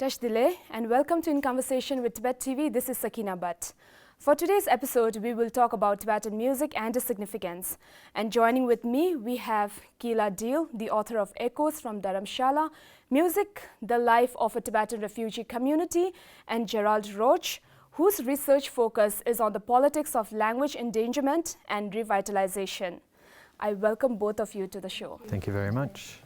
Tash Dile, and welcome to In Conversation with Tibet TV. This is Sakina Bhatt. For today's episode, we will talk about Tibetan music and its significance. And joining with me, we have Keila Dielhl, the author of Echoes from Dharamsala, Music, the Life of a Tibetan Refugee Community, and Gerald Roche, whose research focus is on the politics of language endangerment and revitalization. I welcome both of you to the show. Thank you very much.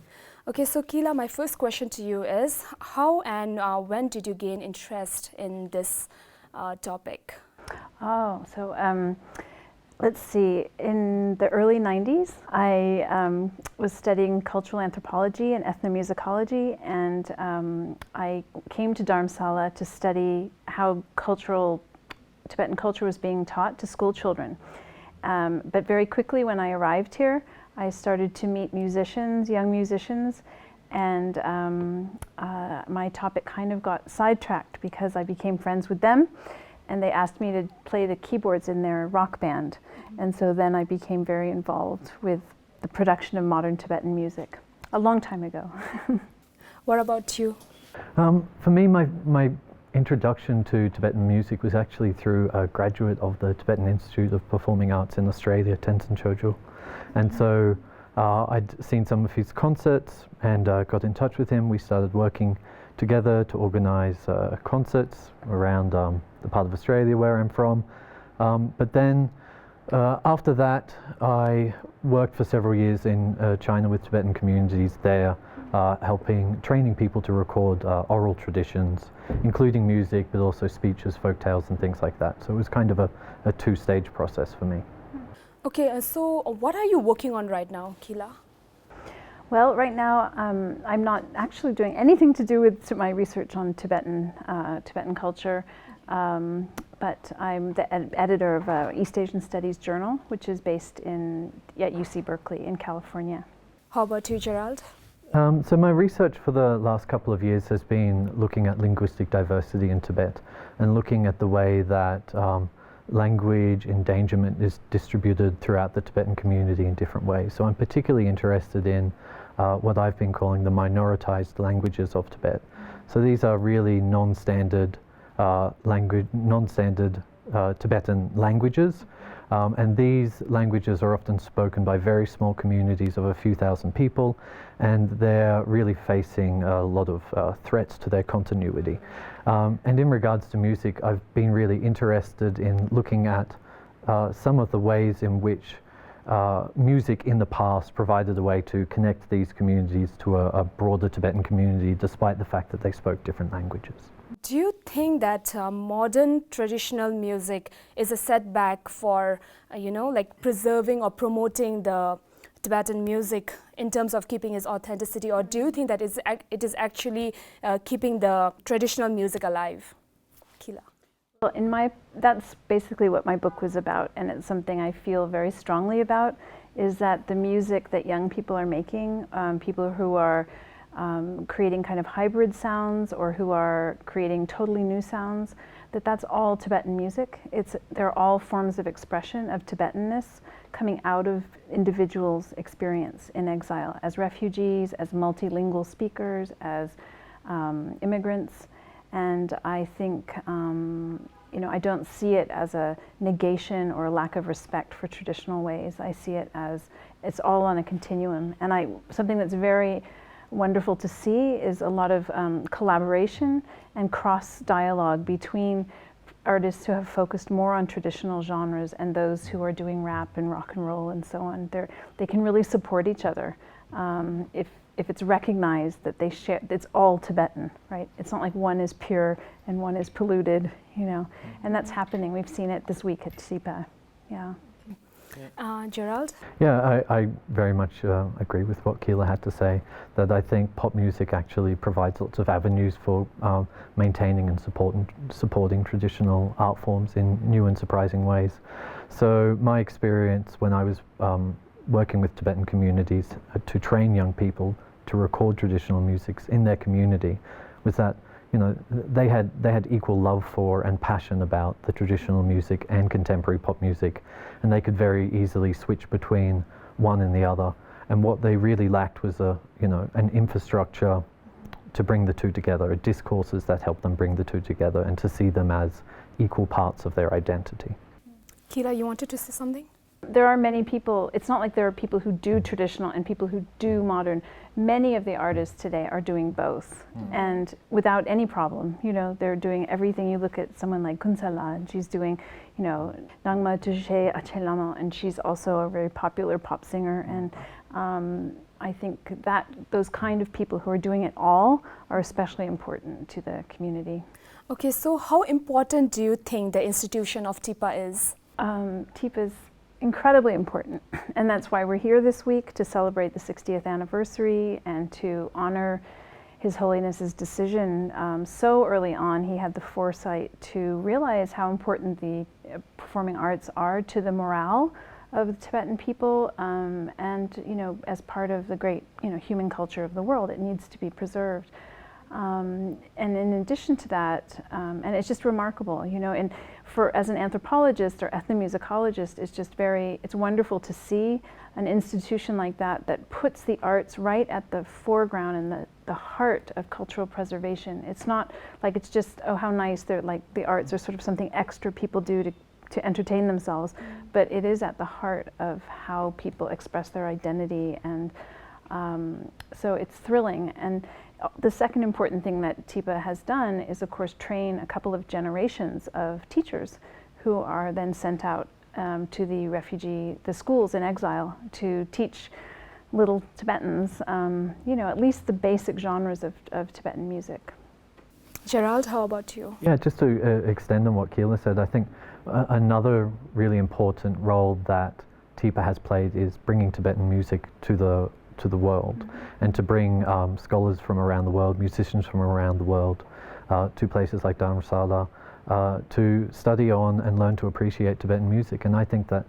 Okay, so Keila, my first question to you is, how and when did you gain interest in this topic? Let's see, in the early 90s, I was studying cultural anthropology and ethnomusicology, and I came to Dharamsala to study how Tibetan culture was being taught to school children. But very quickly when I arrived here, I started to meet musicians, young musicians, and my topic kind of got sidetracked because I became friends with them, and they asked me to play the keyboards in their rock band. And so then I became very involved with the production of modern Tibetan music, a long time ago. What about you? For me, my introduction to Tibetan music was actually through a graduate of the Tibetan Institute of Performing Arts in Australia, Tenzin Chogyal. And so I'd seen some of his concerts and got in touch with him. We started working together to organize concerts around the part of Australia where I'm from. But then after that, I worked for several years in China with Tibetan communities there, training people to record oral traditions, including music, but also speeches, folk tales, and things like that. So it was kind of a two-stage process for me. Okay, so what are you working on right now, Keila? Well, right now I'm not actually doing anything to do with my research on Tibetan culture, but I'm the editor of East Asian Studies Journal, which is based at UC Berkeley in California. How about you, Gerald? So my research for the last couple of years has been looking at linguistic diversity in Tibet and looking at the way that language endangerment is distributed throughout the Tibetan community in different ways. So I'm particularly interested in what I've been calling the minoritized languages of Tibet. So these are really non-standard Tibetan languages, and these languages are often spoken by very small communities of a few thousand people, and they're really facing a lot of threats to their continuity. And in regards to music, I've been really interested in looking at some of the ways in which music in the past provided a way to connect these communities to a broader Tibetan community, despite the fact that they spoke different languages. Do you think that modern traditional music is a setback for, preserving or promoting the Tibetan music in terms of keeping its authenticity, or do you think that it is actually keeping the traditional music alive? Keila. Well, that's basically what my book was about, and it's something I feel very strongly about, is that the music that young people are making, people who are creating kind of hybrid sounds or who are creating totally new sounds, that's all Tibetan music. They're all forms of expression of Tibetanness coming out of individuals' experience in exile as refugees, as multilingual speakers, as immigrants. And I think, I don't see it as a negation or a lack of respect for traditional ways. I see it as it's all on a continuum. And something that's very wonderful to see is a lot of collaboration and cross-dialogue between artists who have focused more on traditional genres and those who are doing rap and rock and roll and so on. They can really support each other if it's recognized that they share. It's all Tibetan, right? It's not like one is pure and one is polluted, and that's happening. We've seen it this week at Tibettv. Yeah. Gerald? Yeah, I very much agree with what Keila had to say, that I think pop music actually provides lots of avenues for maintaining and supporting traditional art forms in new and surprising ways. So my experience when I was working with Tibetan communities to train young people to record traditional music in their community was that they had equal love for and passion about the traditional music and contemporary pop music, and they could very easily switch between one and the other. And what they really lacked was an infrastructure to bring the two together, discourses that help them bring the two together, and to see them as equal parts of their identity. Keila, you wanted to say something? There are many people, it's not like there are people who do traditional and people who do modern. Many of the artists today are doing both, and without any problem. You know, they're doing everything. You look at someone like Kunsala, and she's doing, you know, Nangma Tuje Achelama, and she's also a very popular pop singer. And I think that those kind of people who are doing it all are especially important to the community. Okay, so how important do you think the institution of TIPA is? TIPA is incredibly important, and that's why we're here this week to celebrate the 60th anniversary and to honor His Holiness's decision. So early on, he had the foresight to realize how important the performing arts are to the morale of the Tibetan people, and you know, as part of the great, you know, human culture of the world, it needs to be preserved. And in addition to that, and it's just remarkable, you know, and as an anthropologist or ethnomusicologist, it's wonderful to see an institution like that puts the arts right at the foreground and the heart of cultural preservation. It's not like it's just, oh, how nice, they're like the arts are sort of something extra people do to entertain themselves, but it is at the heart of how people express their identity, and so it's thrilling. And the second important thing that TIPA has done is, of course, train a couple of generations of teachers who are then sent out to the schools in exile to teach little Tibetans, you know, at least the basic genres of Tibetan music. Gerald, how about you? Yeah, just to extend on what Keila said, I think another really important role that TIPA has played is bringing Tibetan music to the world, and to bring scholars from around the world, musicians from around the world, to places like Dharamsala to study on and learn to appreciate Tibetan music. And I think that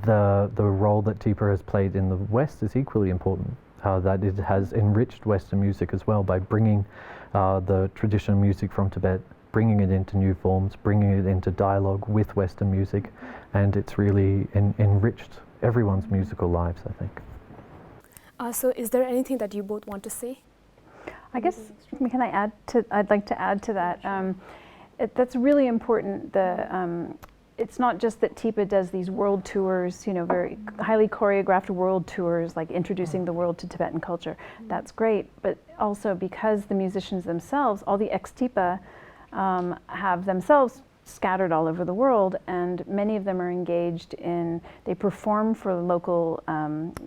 the role that TIPA has played in the West is equally important, that it has enriched Western music as well by bringing the traditional music from Tibet, bringing it into new forms, bringing it into dialogue with Western music, and it's really enriched everyone's musical lives, I think. So is there anything that you both want to say? I guess, I'd like to add to that. That's really important. It's not just that TIPA does these world tours, you know, very highly choreographed world tours, like introducing the world to Tibetan culture. That's great, but also because the musicians themselves, all the ex-TIPA, have themselves scattered all over the world, and many of them are engaged they perform for local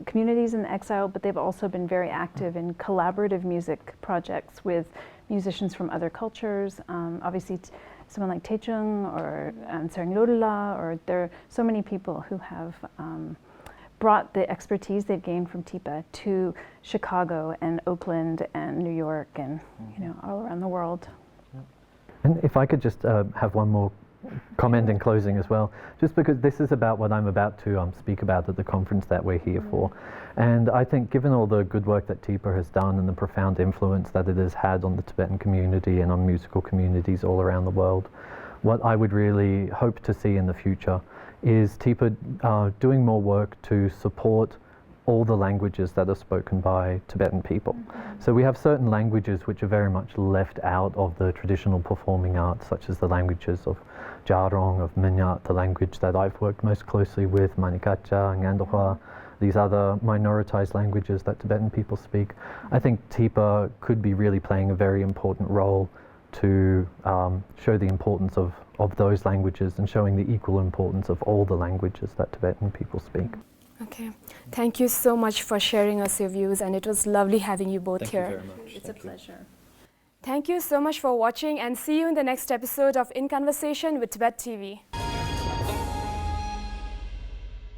communities in the exile, but they've also been very active in collaborative music projects with musicians from other cultures. Obviously, someone like Techung or Sereng Lodula, or there are so many people who have brought the expertise they've gained from TIPA to Chicago and Oakland and New York and, you know, all around the world. And if I could just have one more comment in closing as well, just because this is about what I'm about to speak about at the conference that we're here for. And I think given all the good work that TIPA has done and the profound influence that it has had on the Tibetan community and on musical communities all around the world, what I would really hope to see in the future is TIPA doing more work to support all the languages that are spoken by Tibetan people. So we have certain languages which are very much left out of the traditional performing arts, such as the languages of Jarong, of Minyat, the language that I've worked most closely with, Manikacha, Ngandhwa, these other minoritized languages that Tibetan people speak. I think TIPA could be really playing a very important role to show the importance of those languages and showing the equal importance of all the languages that Tibetan people speak. Okay, thank you so much for sharing us your views, and it was lovely having you both here. Thank you very much. It's a pleasure. Thank you so much for watching, and see you in the next episode of In Conversation with Tibet TV.